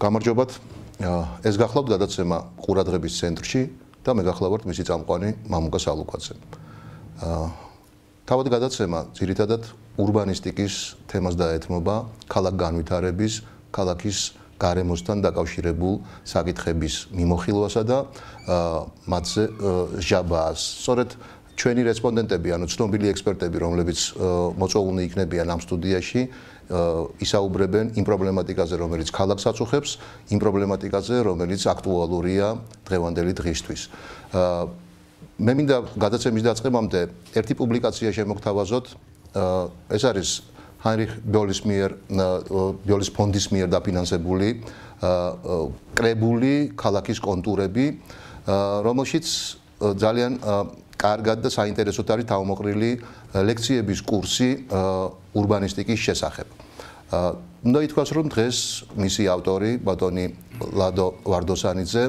გამარჯობათ. ეს გახლავთ გადაცემა ყურადღების ცენტრში და მე გახლავართ მისი წამყვანი მამუკა სალუკვაძე. თავად გადაცემა ძირითადად ურბანისტიკის თემას დაეთმობა, ქალაქ განვითარების, ქალაქის გარემოსთან დაკავშირებულ საკითხების მიმოხილვასა და მათზე ჟაბას. სწორედ ჩვენი რესპონდენტები, ანუ ცნობილი ექსპერტები, რომლებიც მოწვეულნი იქნებიან ამ სტუდიაში, ისაუბრებენ იმ პრობლემატიკაზე, რომელიც ქალაქს აწუხებს, იმ პრობლემატიკაზე, რომელიც აქტუალურია დღევანდელი დღისთვის. მე მინდა გადაცემის დაწყებამდე ერთი პუბლიკაცია შემოგთავაზოთ. ეს არის ჰაინრიხ ბიოლის ფონდის მიერ დაფინანსებული კრებული ქალაქის კონტურები, რომელშიც ძალიან კარგად და საინტერესოდ არის თავმოყრილი ლექციების კურსი ურბანისტიკის შესახებ. უნდა ითქვას, რომ დღეს მისი ავტორი, ბატონი ლადო ვარდოსანიძე,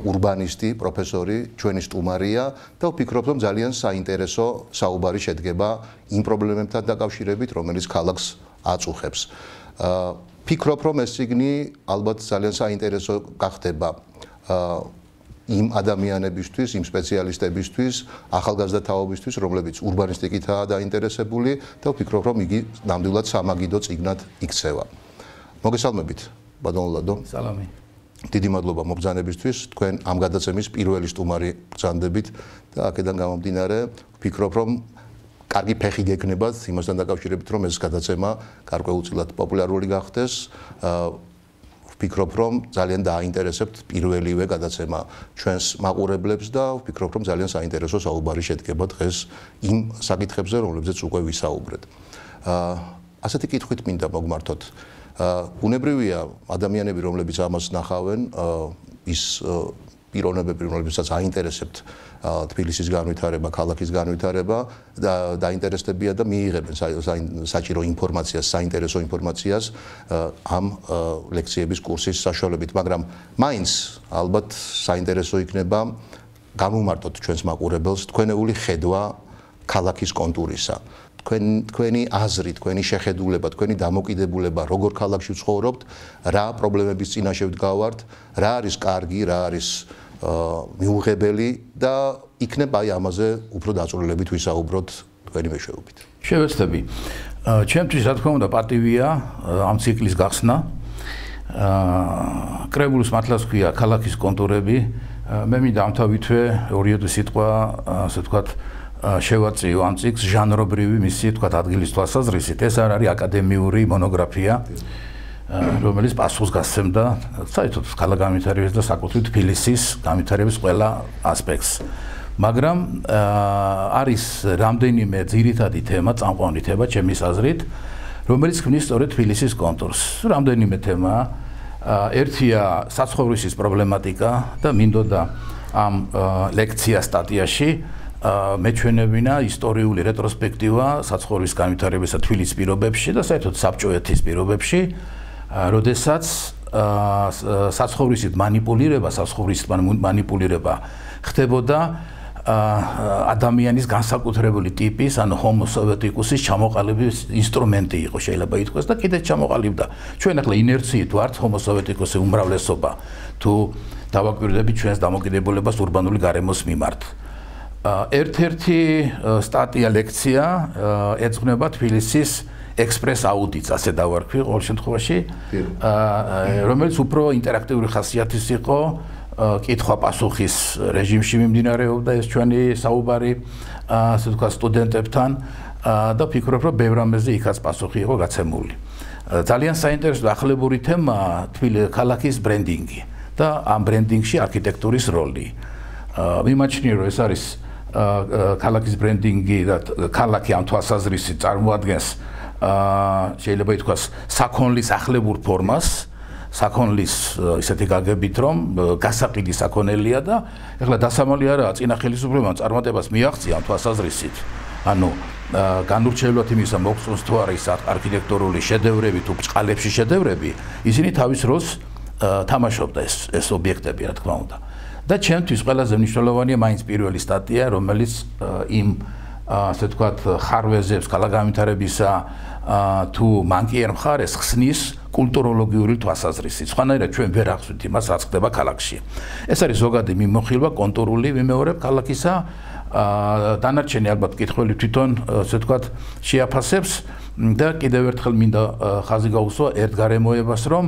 ურბანისტი, პროფესორი, ჩვენი სტუმარია და ვფიქრობ, რომ ძალიან საინტერესო საუბარი შედგება იმ პრობლემებთან დაკავშირებით, რომელიც ქალაქს აწუხებს. ვფიქრობ, რომ ეს წიგნი ალბათ ძალიან საინტერესო გახდება იმ ადამიანებისთვის, იმ სპეციალისტებისთვის, ახალგაზრდა თაობისთვის, რომლებიც ურბანისტიკითაა დაინტერესებული და ვფიქრობ, რომ იგი ნამდვილად სამაგიდო წიგნად იქცევა. მოგესალმებით, ბატონ ლადო. სალამი. დიდი მადლობა მობრძანებისთვის. თქვენ ამ გადაცემის პირველი სტუმარი ბრძანდებით და აქედან გამომდინარე, ვფიქრობ, რომ კარგი ფეხი გექნებათ იმასთან დაკავშირებით, რომ ეს გადაცემა გარკვეულწილად პოპულარული გახდეს. ვფიქრობ, რომ ძალიან დააინტერესებთ პირველივე გადაცემა ჩვენს მაყურებლებს და ვფიქრობ, რომ ძალიან საინტერესო საუბარი შედგება დღეს იმ საკითხებზე, რომლებზეც უკვე ვისაუბრეთ. ასეთი კითხვით მინდა მოგმართოთ. ბუნებრივია ადამიანები, რომლებიც ამას ნახავენ, ის პიროვნებები, რომლებსაც აინტერესებთ თბილისის განვითარება, ქალაქის განვითარება და დაინტერესდებიან და მიიღებენ საჭირო ინფორმაციას, საინტერესო ინფორმაციას ამ ლექციების კურსის საშუალებით, მაგრამ მაინც ალბათ საინტერესო იქნება გამომართოთ ჩვენს მაყურებელს თქვენეული ხედვა ქალაქის კონტურისა. თქვენი აზრი, თქვენი შეხედულება, თქვენი დამოკიდებულება, როგორ ქალაქში ვცხოვრობთ, რა პრობლემების წინაშე ვდგავართ, რა არის კარგი, რა არის მიუღებელი და იქნება აი ამაზე უფრო დაწვრილებით ვისაუბროთ თქვენი მეშვეობით. შევეცდები. ჩემთვის რა თქმა უნდა პატივია ამ ციკლის გახსნა. კრებულის მართლაც ქვია ქალაქის კონტურები. მე მინდა ამთავითვე ორი სიტყვა, ასე ვთქვათ, შევაწიო ამ ციკს ჟანრობრივი მისი თქვათ ადგილის თვალსაზრისით. ეს არ არის აკადემიური მონოგრაფია, რომელიც პასუხს გასცემდა საერთოდ ქალაქ განვითარების და საკუთრივ თბილისის განვითარების ყველა ასპექტს. მაგრამ არის რამდენიმე ძირითადი თემა, წამყვანი თემა ჩემის აზრით, რომელიც ქმნის სწორედ თბილისის კონტურს. რამდენიმე თემა, ერთია საცხოვრისის პრობლემატიკა და მინდოდა ამ ლექცია სტატიაში მეჩვენებინა ისტორიული რეტროსპექტივა საცხოვრისის განვითარებისა თბილისის პირობებში და საერთოდ საბჭოეთის პირობებში, როდესაც საცხოვრისით მანიპულირება ხდებოდა ადამიანის განსაკუთრებული ტიპის, ანუ ჰომო სოვიეტიკუსის ჩამოყალიბების ინსტრუმენტი იყო, შეიძლება ითქვას და კიდეც ჩამოყალიბდა. ჩვენ ახლა ინერციით ვართ ჰომო სოვიეტიკუსის უმრავლესობა, თუ დავაკვირდებით ჩვენს დამოკიდებულებას ურბანული გარემოს მიმართ. ერთ-ერთი სტატია ლექცია ეძღვნება თბილისის ექსპრეს აუდიტს, ასე დავარქვი ყოველ შემთხვევაში, რომელიც უფრო ინტერაქტიული ხასიათის იყო, კითხვა-პასუხის რეჟიმში მიმდინარეობდა ეს ჩვენი საუბარი, ასე ვთქვათ, სტუდენტებთან და ვფიქრობ, რომ ბევრ რამეზე იქაც პასუხი იყო გაცემული. ძალიან საინტერესო ახლებური თემაა ქალაქის ბრენდინგი და ამ ბრენდინგში არქიტექტურის როლი. მიმაჩნია, რომ ეს არის ქალაქის ბრენდინგი და ქალაქი ამ თვალსაზრისით წარმოადგენს შეიძლება ითქვას საქონლის ახლებურ ფორმას, საქონლის ისეთი გაგებით, რომ გასაყიდი საქონელია და ეხლა დასამალი არაა წინა ხელისუფლებამ წარმატებას მიაღწია ამ თვალსაზრისით. ანუ განურჩევლად იმისა მოგწონს თუ არა ის არქიტექტურული შედევრები თუ ბჭყალებში შედევრები, ისინი თავის როლს თამაშობდა ეს ობიექტები, რა თქმა უნდა. და ჩემთვის ყველაზე მნიშვნელოვანია მაინც პირველი სტატია, რომელიც იმ ასე ვთქვათ ხარვეზებს, ქალაქგანვითარებისა თუ მანკიერ მხარეს ხსნის კულტუროლოგიური თვალსაზრისით. სხვანაირად ჩვენ ვერ ახსვით იმას, რაც ხდება ქალაქში. ეს არის ზოგადი მიმოხილვა კონტურული ვიმეორებ ქალაქისა. დანარჩენი ალბათ კითხველი თვითონ ასე ვთქვათ შეაფასებს და კიდევ ერთხელ მინდა ხაზი გაუსვა ერთ გარემოებას, რომ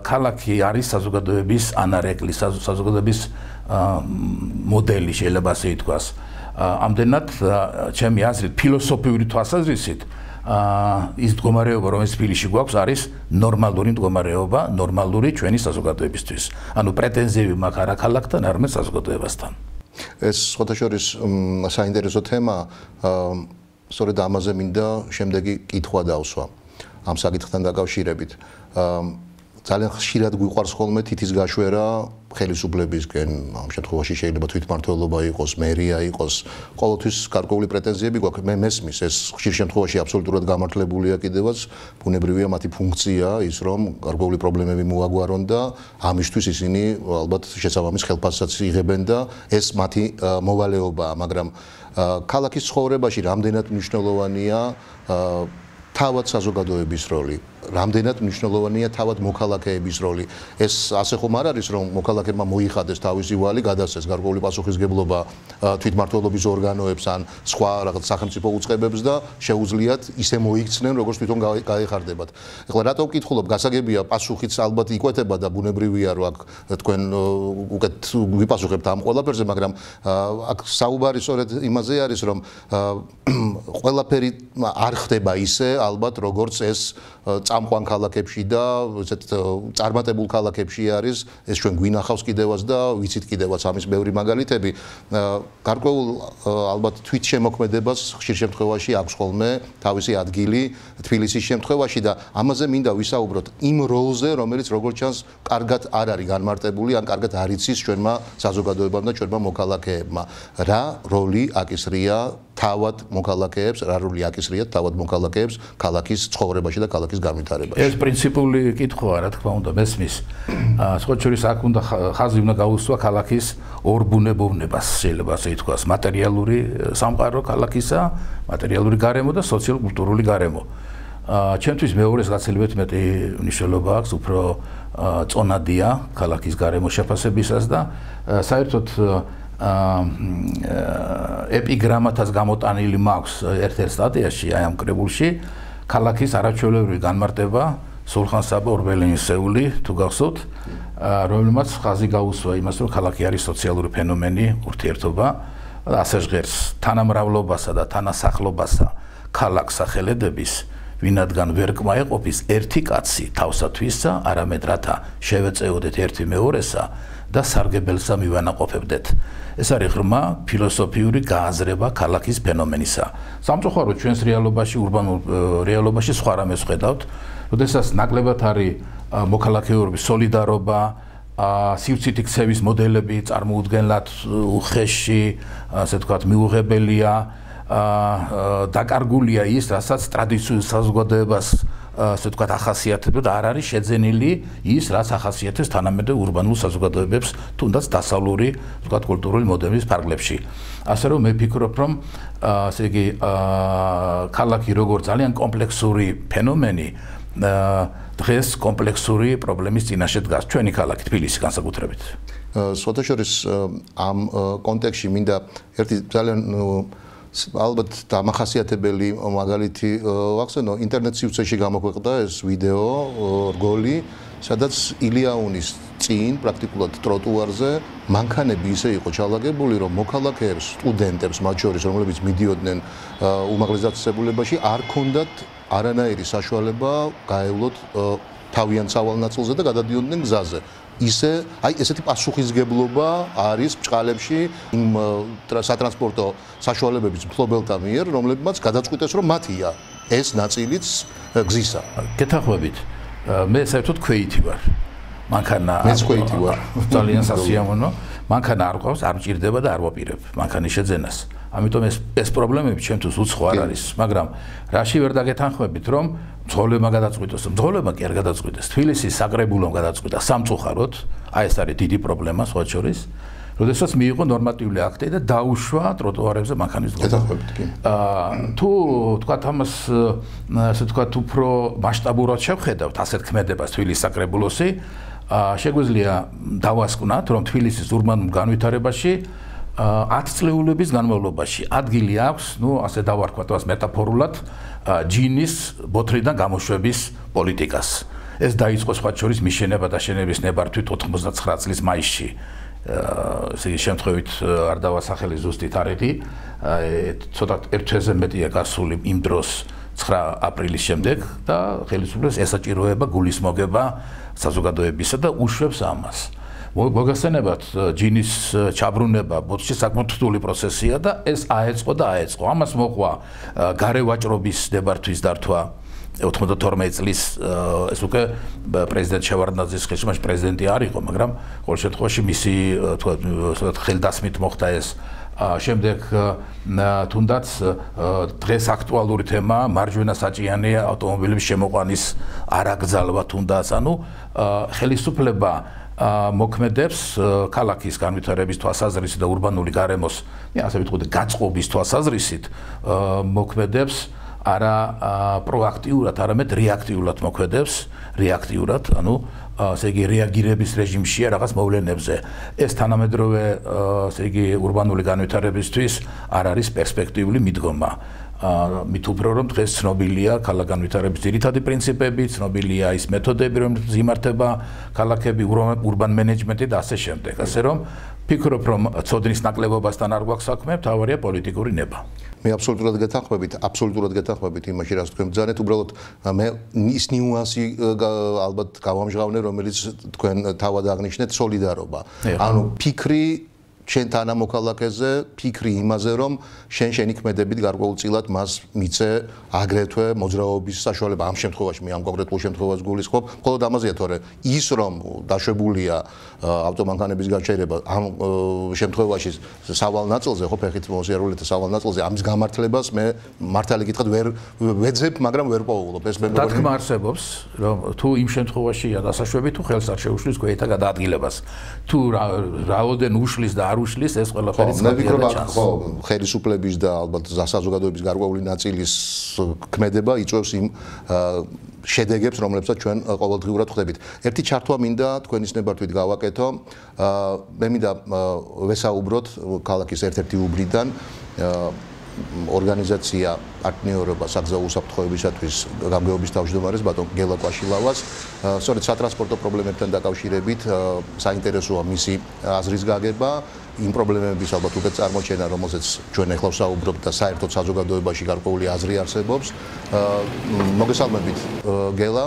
ქალაქი არის საზოგადოების ანარეკლი, საზოგადოების მოდელი შეიძლება ასე ითქვას. ამდენად ჩემი აზრით ფილოსოფიური თვალსაზრისით ის მდგომარეობა, რომელიც თბილისში გვაქვს, არის ნორმალური მდგომარეობა, ნორმალური ჩვენი საზოგადოებისთვის. ანუ პრეტენზიები მაქვს არა ქალაქთან, არამედ საზოგადოებასთან. ეს სხვათაშორის საინტერესო თემა, სწორედ ამაზე მინდა შემდეგი კითხვა დავსვა. ამ საკითხთან დაკავშირებით. ძალიან ხშირად გვიყვარს ხოლმე თითის გაშვერა ხელისუფლებისკენ, ამ შემთხვევაში შეიძლება თვითმმართველობა იყოს, მერია იყოს, ყოველთვის გარკვეული პრეტენზიები გვაქვს. მე მესმის ეს ხშირ შემთხვევაში აბსოლუტურად გამართლებულია კიდევაც, ბუნებრივია მათი ფუნქცია ის, რომ გარკვეული პრობლემები მოაგვარონ და ამისთვის ისინი ალბათ შესაბამის ხელფასსაც იღებენ და ეს მათი მოვალეობაა, მაგრამ ქალაქის ცხოვრებაში რამდენად მნიშვნელოვანია თავად საზოგადოების როლი, რამდენად მნიშვნელოვანია თავად მოქალაქეების როლი. ეს ასე ხომ არ არის, რომ მოქალაქეებმა მოიხადეს თავისი ვალი, გადასცეს გარკვეული პასუხისგებლობა თვითმმართველობის ორგანოებს ან სხვა რაღაც სახელმწიფო უწყებებს და შეუძლიათ ისე მოიქცნენ, როგორც თვითონ გაეხარდებათ. ეხლა რატო ვკითხულობ, გასაგებია პასუხიც ალბათ იკვეთება და ბუნებრივია, რომ აქ თქვენ უკეთ ვიპასუხებთ ამ ყველაფერზე, მაგრამ აქ საუბარი სწორედ იმაზე არის, რომ ყველაფერი არ ხდება ისე, ალბათ როგორც ეს წამყვან ქალაქებში და ესეთ წარმატებულ ქალაქებში არის, ეს ჩვენ გვინახავს კიდევაც და ვიცით კიდევაც ამის ბევრი მაგალითები. გარკვეულ ალბათ თვითშემოქმედებას ხშირ შემთხვევაში აქვს ხოლმე თავისი ადგილი თბილისის შემთხვევაში და ამაზე მინდა ვისაუბროთ იმ როლზე, რომელიც როგორც ჩანს, კარგად არ არის განმარტებული, ან კარგად არ იცის ჩვენმა საზოგადოებამ და ჩვენმა მოქალაქეებმა. რა როლი აკისრია თავად მოქალაქეებს, რა როლი აკისრიათ თავად მოქალაქეებს ქალაქის ცხოვრებაში და ქალაქის განვითარებაში. ეს პრინციპული კითხვაა, რა თქმა უნდა, მესმის. სხვა შორის აქ უნდა ხაზი უნდა გაუსვა ქალაქის ორბუნებოვნებას, შეიძლება ასე ითქვას, მატერიალური სამყარო ქალაქისა, მატერიალური გარემო და სოციალ-კულტურული გარემო. ჩემთვის მეორეს გაცილებით მეტი მნიშვნელობა აქვს, უფრო წონადია ქალაქის გარემო შეფასებისას და საერთოდ ეპიგრამათაც გამოტანილი მაქვს ერთ-ერთ სტატიაში, აი ამ კრებულში, ქალაქის არაჩვეულებრივი განმარტება სულხან-საბა ორბელიანისეული, თუ გახსოვთ, რომელმაც ხაზი გაუსვა იმას, რომ ქალაქი არის სოციალური ფენომენი, ურთიერთობა და ასე ჟღერს თანამრავლობასა და თანასახლობასა ქალაქს სახელედების ვინადგან ვერ კმაეყოფის ერთი კაცი თავსათვისა, არამედ რათა შევეწეოდეთ ერთი მეორესა და სარგებელსა მივანაყოფებდეთ. ეს არის ღრმა ფილოსოფიური გააზრება ქალაქის ფენომენისა. სამწუხაროდ ჩვენს რეალობაში, ურბანულ რეალობაში სხვა რამეს ვხედავთ, როდესაც ნაკლებად არის მოქალაქეობის სოლიდარობა, სივრცითი ქცევის მოდელები წარმოუდგენლად უხეში, ასე ვთქვათ, მიუღებელია, დაკარგულია ის, რასაც ტრადიციულ საზოგადოებას ასე ვთქვათ ახასიათებს და არ არის შეძენილი ის, რაც ახასიათებს თანამედროვე ურბანულ საზოგადოებებს, თუნდაც დასავლური, ვთქვათ, კულტურული მოდელის ფარგლებში. ასე რომ მე ვფიქრობ, რომ ასე იგი ქალაქი როგორც ძალიან კომპლექსური ფენომენი დღეს კომპლექსური პრობლემის წინაშე დგას ჩვენი ქალაქი თბილისი განსაკუთრებით. სხვათაშორის ამ კონტექსტში მინდა ერთი ძალიან ალბათ დამახასიათებელი მაგალითი ვახსენო, ინტერნეტ სივრცეში გამოქვეყნდა ეს ვიდეო რგოლი, სადაც ილიაუნის წინ პრაქტიკულად ტროტუარზე მანქანები ისე იყო ჩალაგებული, რომ მოქალაქეებს, სტუდენტებს, მათ შორის, რომლებიც მიდიოდნენ უმაღლეს დაწესებულებაში, არ ჰქონდათ არანაირი საშუალება გაევლოთ თავიანთ სავალ ნაწილზე და გადადიოდნენ გზაზე. ისე, აი ესეთი პასუხისგებლობა არის ბჭყალებში იმ სატრანსპორტო საშუალებების მფლობელთა მიერ, რომლებმაც გადაწყვიტეს, რომ მათია ეს ნაწილიც გზისა. გეთანხმებით, მე საერთოდ ქვეითი ვარ. მანქანა მეც ქვეითი ვარ. ძალიან სასიამოვნო. მანქანა არ ყავს, არ მჭირდება და არ ვაპირებ მანქანის შეძენას. ამიტომ ეს პრობლემები ჩემთვის უცხო არ არის, მაგრამ რაში ვერ დაგეთანხმებით, რომ მძღოლებმა გადაწყვიტეს, მძღოლებმა კი არ გადაწყვიტეს. თბილისის საკრებულომ გადაწყვიტა სამწუხაროდ, აი ეს არის დიდი პრობლემა სხვა შორის. როდესაც მიიღო ნორმატიული აქტი და დაუშვა ტროტუარებზე მანქანის ძლობა. გეთანხმებით კი. თუ თქვათ ამას ასე თქვათ უფრო მასშტაბურად შევხედავთ ასეთ ქმედებას თბილისის საკრებულოსი, შეგვიძლია დავასკვნათ, რომ თბილისის ურბანულ განვითარებაში 10 წლეულების განმავლობაში ადგილი აქვს, ასე დავარქვათ მას მეტაფორულად, ჯინის ბოთლიდან გამოშვების პოლიტიკას. ეს დაიწყო სხვა შორის მიშენება და შენების ნებართვით 99 წლის მაისში. ესე იგი შემთხვევით არ დავასახელე ზუსტი თარიღი, ცოტა ერთ თვეზე მეტია გასული იმ დროს 9 აპრილის შემდეგ და ხელისუფლებას ესაჭიროება გულისმოგება საზოგადოებისა და უშვებს ამას. მოგახსენებათ ჯინის ჩაბრუნება ბოთლში საკმაოდ რთული პროცესია და ეს აეწყო. ამას მოყვა გარევაჭრობის ნებართვის დართვა 92 წლის ეს უკვე პრეზიდენტ შევარდნაძის ხელში პრეზიდენტი არ იყო, მაგრამ ყოველ შემთხვევაში მისი ხელდასმით მოხდა ეს. შემდეგ თუნდაც დღეს აქტუალური თემა მარჯვენა საჭიანე ავტომობილების შემოყვანის არაგზალვა თუნდაც, ხელისუფლება მოქმედებს ქალაქის განვითარების თვალსაზრისით და ურბანული გარემოს, ასე ვიტყოდე, გაწყობის თვალსაზრისით მოქმედებს არა პროაქტიურად, არამედ რეაქტიულად მოქმედებს, რეაქტიურად, ასე იგი რეაგირების რეჟიმშია რაღაც მოვლენებზე. ეს თანამედროვე, ასე იგი ურბანული განვითარებისთვის არ არის პერსპექტიული მიდგომა. მით უფრო რომ დღეს ცნობილია ქალაქ განვითარების ძირითადი პრინციპები, ცნობილია ის მეთოდები, რომლებიც იმართება ქალაქები, ურბან მენეჯმენტი და ასე შემდეგ. ასე რომ ფიქრობ, რომ ცოდნის ნაკლებობასთან არ გვაქვს საქმე, მთავარია პოლიტიკური ნება. მე აბსოლუტურად გეთანხმებით იმაში, რაც თქვენ ბრძანეთ, უბრალოდ მე ის ნიუანსი ალბათ გავამჟღავნე, რომელიც თქვენ თავად აღნიშნეთ, სოლიდარობა. ფიქრი შენ თანამოქალაქეზე, ფიქრი იმაზე, რომ შენი ქმედებით გარკვეულწილად მას მიცე აგრეთვე მოძრაობის საშუალება. ამ შემთხვევაში მე ამ კონკრეტულ შემთხვევას გულისხმობ, მხოლოდ ამაზეა, თორე ის რომ დაშვებულია ავტომანქანების გაჩერება ამ შემთხვევაში სავალ ნაწილზე, ხო ფეხით მოსიარულეთა სავალ ნაწილზე, ამის გამართლებას მე მართალი გითხრათ ვერ ვეძებ, მაგრამ ვერ პოულობ. ეს მე თქმა არსებობს, რომ თუ იმ შემთხვევაშია დასაშვები, თუ ხელს არ შეუშლის გვერდთა გადაადგილებას, თუ რაოდენ უშლის და უშლის ეს ყველაფერი წავიდა. ხო, ხელისუფლების და ალბათ საზოგადოების გარკვეული ნაწილის ქმედება იწვევს იმ შედეგებს, რომლებსაც ჩვენ ყოველდღიურად ხვდებით. ერთი ჩართვა მინდა თქვენის ნებართვით გავაკეთო. მე მინდა ვესაუბროთ ქალაქის ერთ-ერთი უბნიდან ორგანიზაცია პარტნიორობა საგზაო უსაფრთხოებისათვის გამგეობის თავმჯდომარეს ბატონ გელა კვაშილავას. სწორედ სატრანსპორტო პრობლემებთან დაკავშირებით საინტერესოა მისი აზრის გაგება. იმ პრობლემების ალბათ უკვე წარმოჩენა, რომელზეც ჩვენ ახლა ვსაუბრობთ და საერთოდ საზოგადოებაში გარკვეული აზრი არსებობს. მოგესალმებით გელა,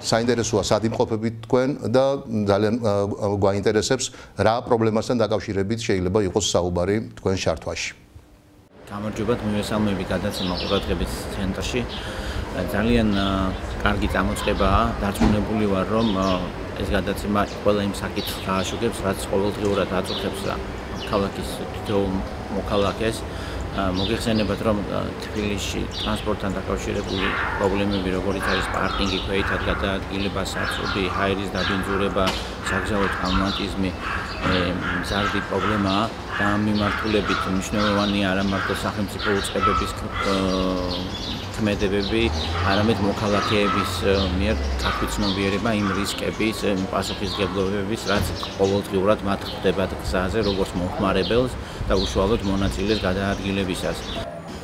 საინტერესოა სად იმყოფებით თქვენ და ძალიან გვაინტერესებს რა პრობლემასთან დაკავშირებით შეიძლება იყოს საუბარი თქვენ შართვაში. გამარჯობათ, მივესალმები გადაცემა ყურადღების ცენტრში. ძალიან კარგი წამოწყებაა, დარწმუნებული ვარ, რომ ეს გადაცემა ყველა იმ საკითხს გააშუქებს, რაც ყოველდღიურად აწუხებს ქალაქის თითოეულ მოქალაქეს. მოგეხსენებათ, რომ თბილისში ტრანსპორტთან დაკავშირებული პრობლემები, როგორიც არის პარკინგი, ქვეითად გადაადგილება, საწუდი, ჰაერის დაბინძურება, საგზაო ტრავმატიზმი, მზარდი პრობლემაა და ამ მიმართულებით მნიშვნელოვანია არა მარტო სახელმწიფო უწყებების ქმედებები, არამედ მოქალაქეების მიერ გაფიცნობიერება იმ რისკების, პასუხისმგებლობების, რაც ყოველდღიურად მათ ხდებათ გზაზე, როგორც მომხმარებელს და უშუალოდ მონაწილეს გადაადგილებისას.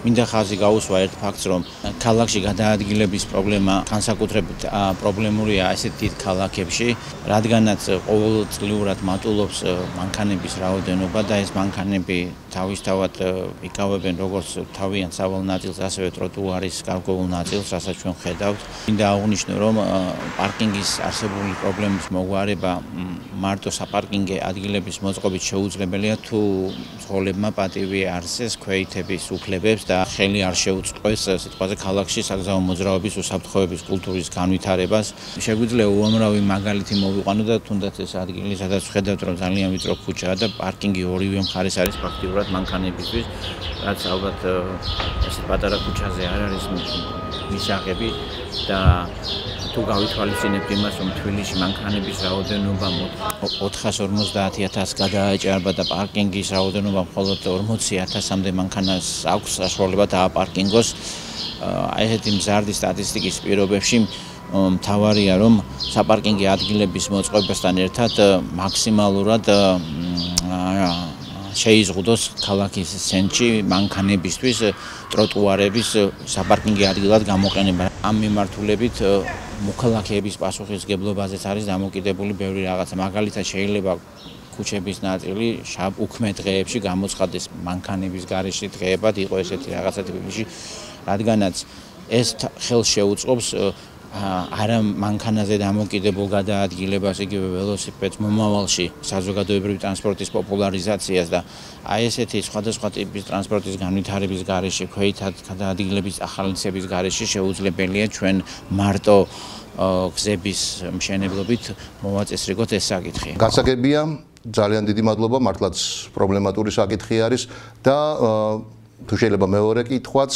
მინდა ხაზი გაუსვა ერთ ფაქტს, რომ ქალაქში გადაადგილების პრობლემა განსაკუთრებით პრობლემურია ასეთ დიდ ქალაქებში, რადგანაც ყოველწლიურად მატულობს მანქანების რაოდენობა და ეს მანქანები თავისთავად იკავებენ როგორც თავიანთ სავალ ნაწილს, ასევე ტროტუარის გარკვეულ ნაწილს, რასაც ჩვენ ხედავთ. მინდა აღვნიშნო, რომ პარკინგის არსებული პრობლემის მოგვარება მარტო საპარკინგო ადგილების მოწყობით შეუძლებელია, თუ მძღოლებმა პატივი არსეს ქვეითების უფლებებს და ხელი არ შეუწყოს სიტყვაზე ქალაქში საგზაო მოძრაობის უსაფრთხოების კულტურის განვითარებას. შეგვიძლია უამრავი მაგალითი მოვიყვანო და თუნდაც ეს ადგილი, სადაც ვხედავთ, რომ ძალიან ვიწრო ქუჩაა და პარკინგი ორივე მხარეს არის ფაქტიურად მანქანებისთვის, რაც ალბათ ესეთ პატარა ქუჩაზე არ არის მისაღები და თუ გავითვალისწინებთ იმას, რომ თბილისში მანქანების რაოდენობა 450.000 გადააჭარბა და პარკინგის რაოდენობა მხოლოდ 40.000-მდე მანქანას აქვს საშუალება დააპარკინგოს. ესეთი მზარდი სტატისტიკის პირობებში მთავარია, რომ საპარკინგო ადგილების მოწყობასთან ერთად მაქსიმალურად შეიზღუდოს ქალაქის ცენტრში მანქანებისთვის ტროტუარების საპარკინგო ადგილად გამოყენება. ამ მიმართულებით მოქალაქეების პასუხისმგებლობაზეც არის დამოკიდებული ბევრი რაღაცა. მაგალითად შეიძლება ქუჩების ნაწილი უქმე დღეებში გამოცხადდეს მანქანების გარეშე დღეებად იყო ესეთი რაღაცა თბილისში, რადგანაც ეს ხელს შეუწყობს არა მანქანაზე დამოკიდებულ გადაადგილებას, იგივე ველოსიპედს მომავალში საზოგადოებრივი ტრანსპორტის პოპულარიზაციას და აი ესეთი სხვადასხვა ტიპის ტრანსპორტის განვითარების გარეშე, ქვეითად გადაადგილების ახალისების გარეშე შეუძლებელია ჩვენ მარტო გზების მშენებლობით მოვაწესრიგოთ ეს საკითხი. გასაგებია, ძალიან დიდი მადლობა, მართლაც პრობლემატური საკითხი არის და თუ შეიძლება მეორე კითხვაც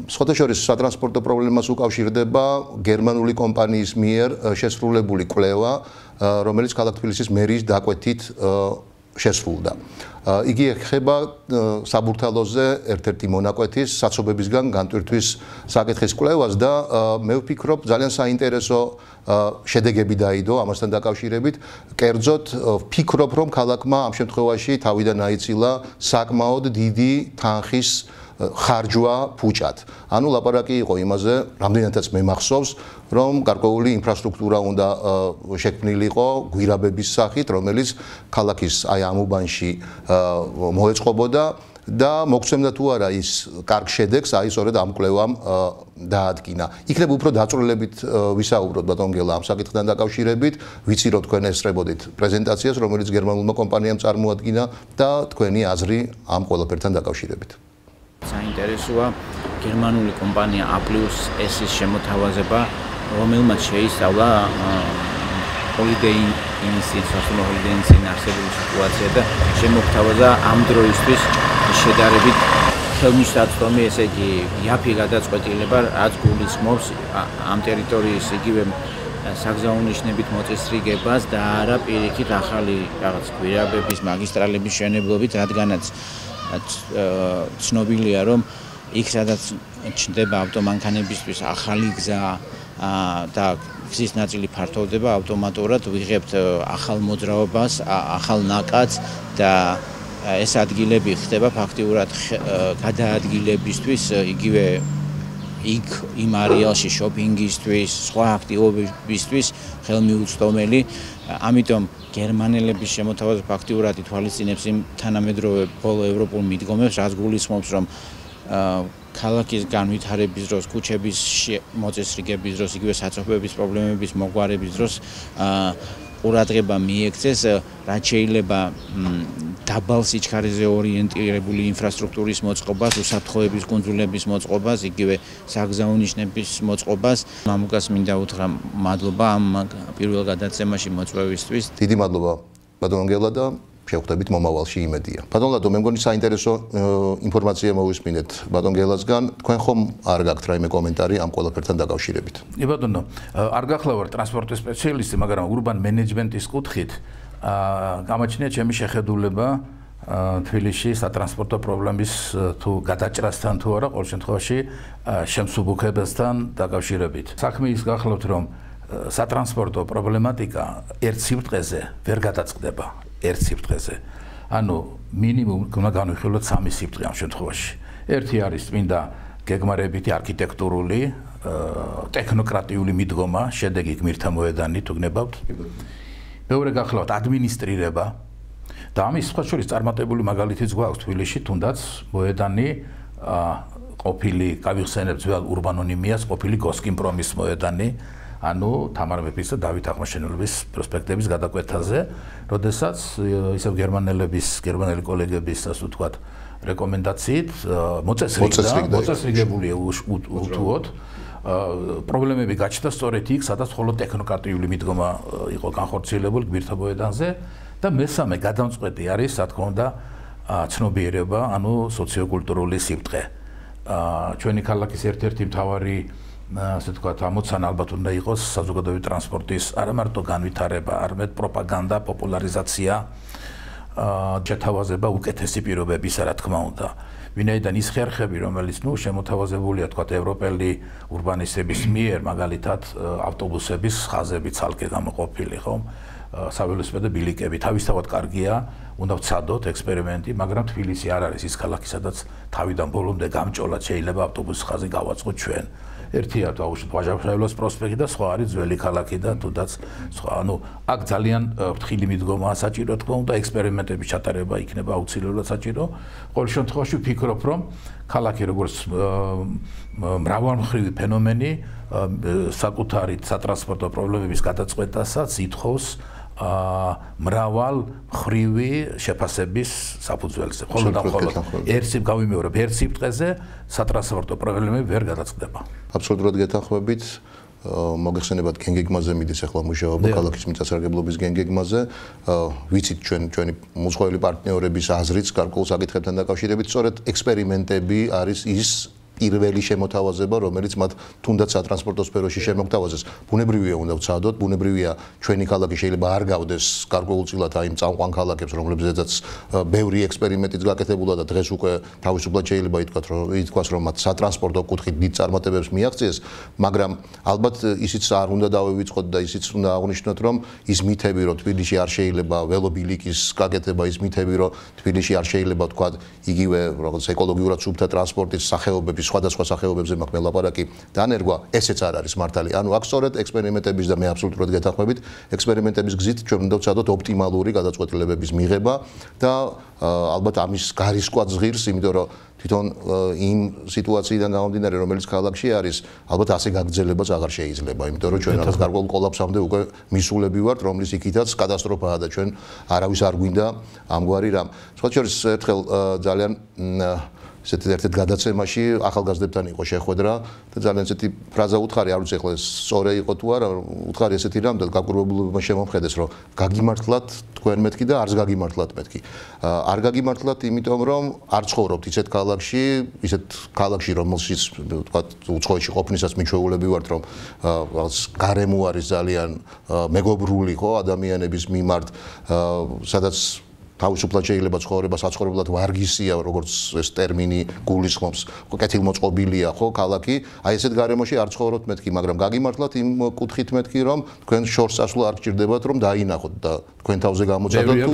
სხვადასხვა სატრანსპორტო პრობლემას უკავშირდება გერმანული კომპანიის მიერ შესრულებული კვლევა, რომელიც ქალაქ თბილისის მერიის დაკვეთით შესრულდა. იგი ეხება საბურთალოზე ერთ-ერთი მონაკვეთის საცობებისგან განტვირთვის საკითხის კვლევას და მე ვფიქრობ ძალიან საინტერესო შედეგები დაიდო ამასთან დაკავშირებით. კერძოდ ვფიქრობ, რომ ქალაქმა ამ შემთხვევაში თავიდან აიცილა საკმაოდ დიდი თანხის ხარჯვა ფუჭად. ანუ ლაპარაკი იყო იმაზე, რამდენადაც მე მახსოვს, რომ გარკვეული ინფრასტრუქტურა უნდა შექმნილიყო გვირაბების სახით, რომელიც ქალაქის აი ამ უბანში მოეწყობოდა და მოგცემდა თუ არა ის კარგ შედეგს, აი სწორედ ამ კვლევამ დაადგინა. იქნებ უფრო დაწვრილებით ვისაუბროთ ბატონგელა ამ საკითხთან დაკავშირებით, ვიცი რომ თქვენ ესწრებოდით პრეზენტაციას, რომელიც გერმანულმა კომპანიამ წარმოადგინა და თქვენი აზრი ამ ყველაფერთან დაკავშირებით. საინტერესოა გერმანული კომპანია A+S-ის შემოთავაზება, რომელმაც შეისწავლა Holiday Inn-ის არსებული სიტუაცია და შემოგთავაზა ამ დროისთვის შედარებით ხელმისაწვდომი, ესე იგი იაფი გადაწყვეტილება, რაც გულისხმობს ამ ტერიტორიის იგივე საგზაონიშნებით მოწესრიგებას და არა პირიქით ახალი რაღაც გვირაბების, მაგისტრალების მშენებლობით, რადგანაც ცნობილია, რომ იქ სადაც ჩნდება ავტომანქანებისთვის ახალი გზა და გზის ნაწილი ფართოვდება, ავტომატურად ვიღებთ ახალ მოძრაობას, ახალ ნაკადს და ეს ადგილები ხდება ფაქტიურად გადაადგილებისთვის, იგივე იქ იმ არეალში შოპინგისთვის, სხვა აქტივობებისთვის ხელმიუწვდომელი. ამიტომ გერმანელების შემოთავაზება ფაქტიურად ითვალისწინებს იმ თანამედროვე ბოლო ევროპულ მიდგომებს, რაც გულისხმობს, რომ ქალაქის განვითარების დროს, ქუჩების მოწესრიგების დროს, იგივე საცობების პრობლემების მოგვარების დროს ყურადღება მიექცეს, რაც შეიძლება დაბალ სიჩქარეზე ორიენტირებული ინფრასტრუქტურის მოწყობას, უსაფრთხოების კუნძულების მოწყობას, იგივე საგზაონიშნების მოწყობას. მამუკას მინდა უთხრა მადლობა ამ პირველ გადაცემაში მოწვევისთვის. დიდი მადლობა ბატონგელა და შევხვდებით მომავალში იმედია. ბატონ ლადო, მე მგონი საინტერესო ინფორმაცია მოვისმინეთ ბატონგელასგან. თქვენ ხომ არ გაქვთ რაიმე კომენტარი ამ ყველაფერთან დაკავშირებით? ბატონო, არ გახლავარ ტრანსპორტის სპეციალისტი, მაგრამ urban management-ის კუთხით გამაჩნია ჩემი შეხედულება თბილისში სატრანსპორტო პრობლემის თუ გადაჭრასთან თუ არა, ყოველ შემთხვევაში შემსუბუქებასთან დაკავშირებით. საქმე ის გახლავთ, რომ სატრანსპორტო პრობლემატიკა ერთ სიბრტყეზე ვერ გადაწყდება. ერთ სიბრტყეზე. ანუ მინიმუმ უნდა განვიხილოთ სამი სიბრტყე ამ შემთხვევაში. ერთი არის წმინდა გეგმარებითი არქიტექტურული, ტექნოკრატიული მიდგომა, შედეგი გმირთა მოედანი თუ გნებავთ. მეორე გახლავთ ადმინისტრირება და ამის სხვა შორის წარმატებული მაგალითიც გვაქვს თბილისში, თუნდაც მოედანი ყოფილი გავიხსენებთ ძველ ურბანონიმიას, ყოფილი გოსკინპრომის მოედანი. ანუ თამარ მეფის და დავით აღმაშენებლების პროსპექტების გადაკვეთაზე, როდესაც ისევ გერმანელი კოლეგების, ასე ვთქვათ, რეკომენდაციით მოწესრიგებული უთუოდ პრობლემები გაჩნდა სწორედ იქ, სადაც მხოლოდ ტექნოკრატიული მიდგომა იყო განხორციელებული გმირთა მოედანზე და მესამე გადამწყვეტი არის, რა თქმა უნდა, ცნობიერება, ანუ სოციოკულტურული სიბრტყე. ჩვენი ქალაქის ერთ-ერთი მთავარი ასე თქვათ, ამოცანა ალბათ უნდა იყოს საზოგადოებრივი ტრანსპორტის არა მარტო განვითარება, არამედ პროპაგანდა, პოპულარიზაცია, შეთავაზება უკეთესი პირობებისა, რა თქმა უნდა. ვინაიდან ის ხერხები, რომელიც შემოთავაზებულია, თქვათ, ევროპელი ურბანისტების მიერ, მაგალითად, ავტობუსების ხაზები ცალკე გამოყოფილი, ხო? საველოსიპედო ბილიკები, თავისთავად კარგია, უნდა ვცადოთ ექსპერიმენტი, მაგრამ თბილისი არ არის ის ქალაქი, სადაც თავიდან ბოლომდე გამჭოლად შეიძლება ავტობუსის ხაზი გავაწყოთ ჩვენ. ერთია თავშეთ ვაჟა-ფშაველოს პროსპექტი და სხვა არის ძველი ქალაქი და თუდაც სხვა. ანუ აქ ძალიან ფრთხილი მიდგომაა საჭირო, თქმა უნდა, ექსპერიმენტების ჩატარება იქნება აუცილებლად საჭირო. ყოველ შემთხვევაში ვფიქრობ, რომ ქალაქი როგორც მრავალმხრივი ფენომენი საკუთარი სატრანსპორტო პრობლემების გადაწყვეტასაც ითხოვს მრავალ მხრივი შეფასების საფუძველზე. მხოლოდ ერთ გავიმეორებ, ერთ სიბრტყეზე სატრანსპორტო პრობლემები ვერ გადაწყდება. აბსოლუტურად გეთანხმებით. მოგეხსენებათ გენგეგმაზე მიდის ახლა მუშაობა ქალაქის მიწასარგებლობის გენგეგმაზე. ვიცით ჩვენი მოსხოველი პარტნიორების აზრიც გარკვეულ საკითხებთან დაკავშირებით, სწორედ ექსპერიმენტები არის ის პირველი შემოთავაზება, რომელიც მათ თუნდაც სატრანსპორტო სფეროში შემოგთავაზეს. ბუნებრივია უნდა ვცადოთ, ბუნებრივია ჩვენი ქალაქი შეიძლება არ გავდეს გარკვეულწილად აი იმ წამყვან ქალაქებს, რომლებზეც ბევრი ექსპერიმენტიც გაკეთებულა და დღეს უკვე თავისუფლად შეიძლება ითქვას, რომ მათ სატრანსპორტო კუთხით დიდ წარმატებებს მიაღწიეს, მაგრამ ალბათ ისიც არ უნდა დავივიწყოთ და ისიც უნდა აღვნიშნოთ, რომ ის მითები, რომ თბილისში არ შეიძლება ველობილიკის გაკეთება, ის მითები, რომ თბილისში არ შეიძლება თქვა იგივე როგორც ეკოლოგიურად სუფთა ტრანსპორტის სახეობების სხვადასხვა სახეობებზე მაქვს მელაპარაკი დანერგვა, ესეც არ არის მართალი. ანუ აქ სწორედ ექსპერიმენტების და მე აბსოლუტურად გეთანხმებით, ექსპერიმენტების გზით ჩვენ უნდა ვცადოთ ოპტიმალური გადაწყვეტილებების მიღება და ალბათ ამის გარისკვაც ღირს, იმიტომ რომ თვითონ იმ სიტუაციიდან გამომდინარე, რომელიც ქალაქში არის, ალბათ ასე გაგრძელებაც აღარ შეიძლება, იმიტომ რომ ჩვენ რაღაც გარკვეულ კოლაფსამდე უკვე მისულები ვართ, რომლის იქითაც კატასტროფაა და ჩვენ არავის არ გვინდა ამგვარი რამ. სხვა შორის ერთხელ ძალიან ესეთი ერთ-ერთ გადაცემაში ახალგაზრდებთან იყო შეხვედრა და ძალიან ესეთი ფრაზა უთხარი, არ ვიცი ახლა სწორი იყო თუ არა, უთხარი ესეთი რამ და გაგურებულობა შემომხედეს, რომ გაგიმართლათ თქვენ მეთქი და არც გაგიმართლათ მეთქი. არ გაგიმართლათ, იმიტომ რომ არ ცხოვრობთ ისეთ ქალაქში, ისეთ ქალაქში, რომელშიც თქვა უცხოეთში ყოფნისას მიჩვეულები ვართ, რომ რაღაც გარემო არის ძალიან მეგობრული, ხო, ადამიანების მიმართ, სადაც თავისუფლად შეიძლება ცხოვრება საცხოვრებლად ვარგისია, როგორც ეს ტერმინი გულისხმობს, კეთილმოწყობილია, ხო, ქალაქი. აი ესეთ გარემოში არ ცხოვრობთ მეთქი, მაგრამ გაგიმართლათ იმ კუთხით მეთქი, რომ თქვენ შორს წასვლა არ გჭირდებათ, რომ დაინახოთ და თქვენ თავზე გამოწადოთ თუ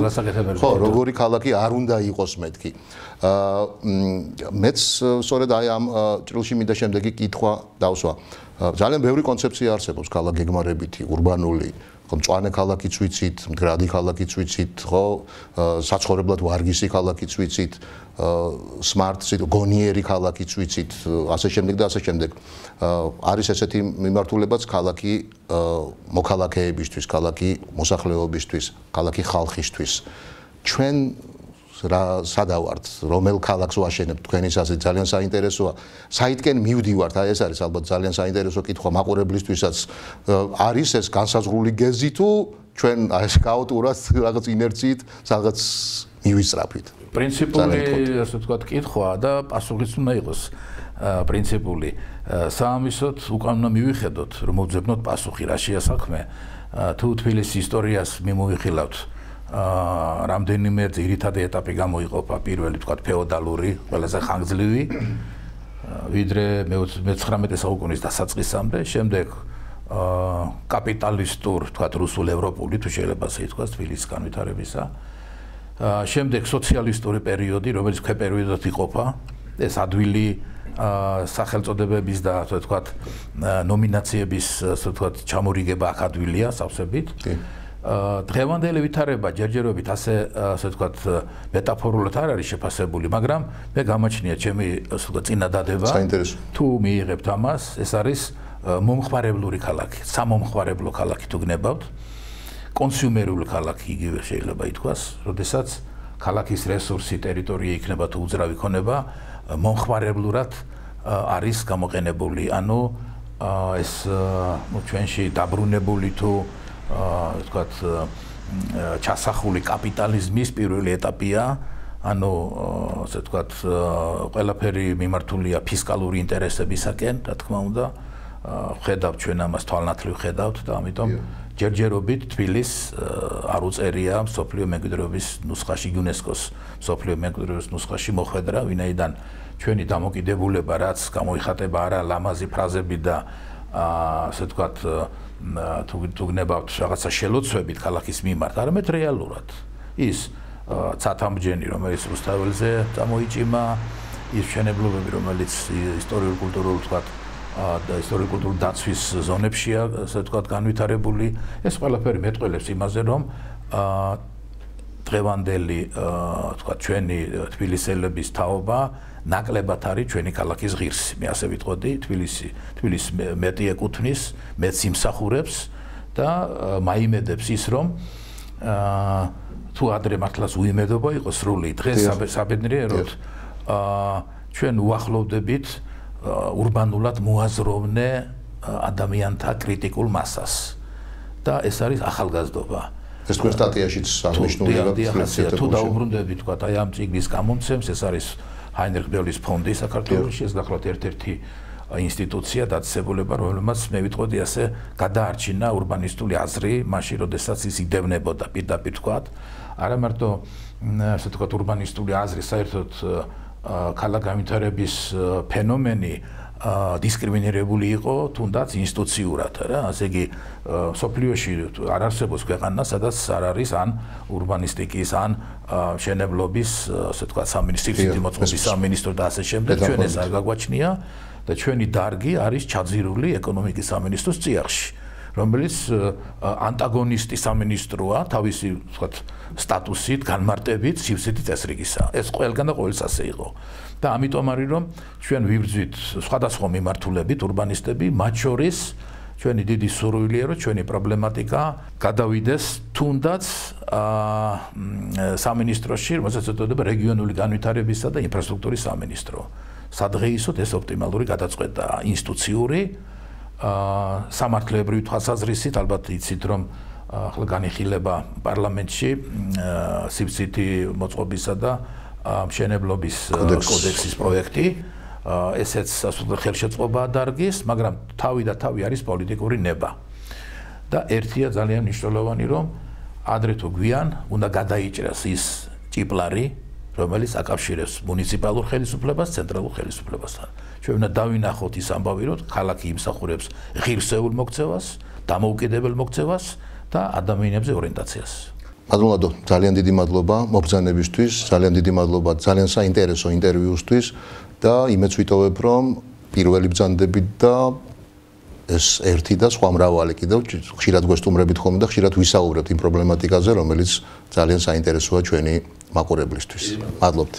ხო, როგორი ქალაქი არ უნდა იყოს მეთქი. მეც სწორედ აი ამ ჭრილში მინდა შემდეგი კითხვა დავსვა. ძალიან ბევრი კონცეფცია არსებობს ქალაქ გეგმარებითი, ურბანული, მწვანე ქალაქიც ვიცით, მდგრადი ქალაქიც ვიცით, ხო, საცხოვრებლად ვარგისი ქალაქიც ვიცით, smart city, გონიერი ქალაქიც ვიცით, ასე შემდეგ და ასე შემდეგ. არის ესეთი მიმართულებაც ქალაქი მოქალაქეებისთვის, ქალაქი მოსახლეობისთვის, ქალაქი ხალხისთვის. ჩვენ სადავართ, რომელ ქალაქს ვაშენებთ, თქვენი აზრით ძალიან საინტერესოა. საითკენ მივდივართ, აი ეს არის ალბათ ძალიან საინტერესო კითხვა მაყურებლისთვისაც. არის ეს განსაზღვრული გეზი თუ ჩვენ აი ეს ქაოტურად რაღაც ინერციით რაღაც მივისწრაფით? პრინციპული, ასე ვთქვათ, კითხვა და პასუხიც უნდა იყოს პრინციპული. საამისოდ უკან უნდა მივიხედოთ, რომ მოვძებნოთ პასუხი, რა შეა საქმე. თუ თბილისის ისტორიას მიმოვიხილავთ, რამდენიმე ძირითადი ეტაპი გამოიყოფა, პირველი თქვათ ფეოდალური, ყველაზე ხანგრძლივი, ვიდრე მე-19 საუკუნის დასაწყისამდე, შემდეგ კაპიტალისტურ, თქვათ რუსულ-ევროპული, თუ შეიძლება ასე ითქვას, თბილისის განვითარებისა. შემდეგ სოციალისტური პერიოდი, რომელიც ქვეპერიოდად იყოფა, ეს ადვილი სახელწოდებების და ასე ვთქვათ ნომინაციების ასე ვთქვათ ჩამორიგება აქ ადვილია სავსებით. დღევანდელი ვითარება ჯერჯერობით ასე ვთქვათ მეტაფორულად არ არის შეფასებული, მაგრამ მე გამაჩნია ჩემი ასე ვთქვათ წინადადება. საინტერესო. თუ მიიღებთ ამას, ეს არის მომხმარებლური ქალაქი, სამომხმარებლო ქალაქი თუ გნებავთ. კონსიუმერული ქალაქი იგივე შეიძლება ითქვას, როდესაც ქალაქის რესურსი, ტერიტორია იქნება თუ უძრავი ქონება, მომხმარებლურად არის გამოყენებული. ანუ ეს ჩვენში დაბრუნებული თუ ვთქვათ ჩასახული კაპიტალიზმის პირველი ეტაპია, ანუ ასე ვთქვათ ყველაფერი მიმართულია ფისკალური ინტერესებისაკენ, რა თქმა უნდა, ხედავთ ჩვენ ამას თვალნათლივ ხედავთ და ამიტომ ჯერჯერობით თბილის არ უწერია მსოფლიო მემკვიდრეობის ნუსხაში UNESCO-ს მსოფლიო მემკვიდრეობის ნუსხაში მოხვედრა, ვინაიდან ჩვენი დამოკიდებულება რაც გამოიხატება არა ლამაზი ფრაზები და ასე ვთქვათ თუ გნებავთ რაღაცა შელოცვებით ქალაქის მიმართ, არამედ რეალურად ის ცათამბჯენი, რომელიც რუსთაველზე წამოიჭიმა, ის მშენებლობები, რომელიც ისტორიულ-კულტურულ ვთქვათ და ისტორიულ-კულტურულ დაცვის ზონებშია, ასე ვთქვათ, განვითარებული, ეს ყველაფერი მეტყველებს იმაზე, რომ დღევანდელი ვთქვათ, ჩვენი თბილისელების თაობა ნაკლებად არის ჩვენი ქალაქის ღირსი. მე ასე ვიტყოდი, თბილისს მეტი ეკუთვნის, მეც იმსახურებს და მაიმედებს ის, რომ თუ ადრე მართლაც უიმედობა იყო სრული დღეს საბედნიეროდ ჩვენ უახლოვდებით ურბანულად მოაზროვნე ადამიანთა კრიტიკულ მასას და ეს არის ახალგაზრდობა. ეს თქვენ სტატიაშიც აღნიშნულია. თუ დაუბრუნდებით თქვათ აი ამ წიგნის გამომცემს, ეს არის ჰაინრიხ ბევლის ფონდი საქართველოში, ეს გახლავთ ერთ-ერთი ინსტიტუცია დაწესებულება, რომელმაც მე ვიტყოდი ასე გადაარჩინა ურბანისტული აზრი, მაშინ როდესაც ის იდევნებოდა პირდაპირ თქვათ, არა მარტო ასე თქვათ ურბანისტული აზრი, საერთოდ ქალაქ განვითარების ფენომენი დისკრიმინირებული იყო თუნდაც ინსტიტუციურად, რა, ასე იგი სოფლიოში არ არსებობს ქვეყანა, სადაც არ არის ან ურბანისტიკის, ან მშენებლობის, ასე თქვათ, სამინისტრო მოწყობის სამინისტრო და ასე შემდეგ, ჩვენ ეს არ გაგვაჩნია და ჩვენი დარგი არის ჩაძირული ეკონომიკის სამინისტროს წიაღში, რომელიც ანტაგონისტი სამინისტროა, თავისი, ვთქვათ, სტატუსით, განმარტებით, სივსითი წესრიგისა. ეს ყველგან და ყოველს ასე იყო. და ამიტომ არის რომ ჩვენ ვიბრძვით სხვადასხვა მიმართულებით ურბანისტები, მათ შორის ჩვენი დიდი სურვილია რომ ჩვენი პრობლემატიკა გადავიდეს თუნდაც სამინისტროში, რომელსაც ეწოდება რეგიონული განვითარებისა და ინფრასტრუქტურის სამინისტრო. სადღეისოდ ეს ოპტიმალური გადაწყვეტაა ინსტიტუციური სამართლებრივი თვალსაზრისით, ალბათ იცით რომ ახლა განიხილება პარლამენტში სივსითი მოწყობისა და მშენებლობის კოდექსის პროექტი, ესეც ხელშეწყობაა დარგის, მაგრამ თავი და თავი არის პოლიტიკური ნება. და ერთია ძალიან მნიშვნელოვანი, რომ ადრე თუ გვიან უნდა გადაიჭრას ის ჭიპლარი, რომელიც აკავშირებს მუნიციპალურ ხელისუფლებას ცენტრალურ ხელისუფლებასთან. ჩვენ უნდა დავინახოთ ის ამბავი, რომ ქალაქი იმსახურებს ღირსეულ მოქცევას, დამოუკიდებელ მოქცევას და ადამიანებზე ორიენტაციას. Adunado, ძალიან დიდი მადლობა მობრძანებისთვის, ძალიან დიდი მადლობა ძალიან საინტერესო ინტერვიუსთვის და იმეც ვიტოვებ, რომ პირველი ბრძანდებით და ეს ერთი და სხვა მრავალი კიდევ ხშირად გვესტუმრებით ხოლმე და ხშირად ვისაუბრებთ იმ პრობლემატიკაზე, რომელიც ძალიან საინტერესოა ჩვენი მაყურებლისთვის. მადლობთ.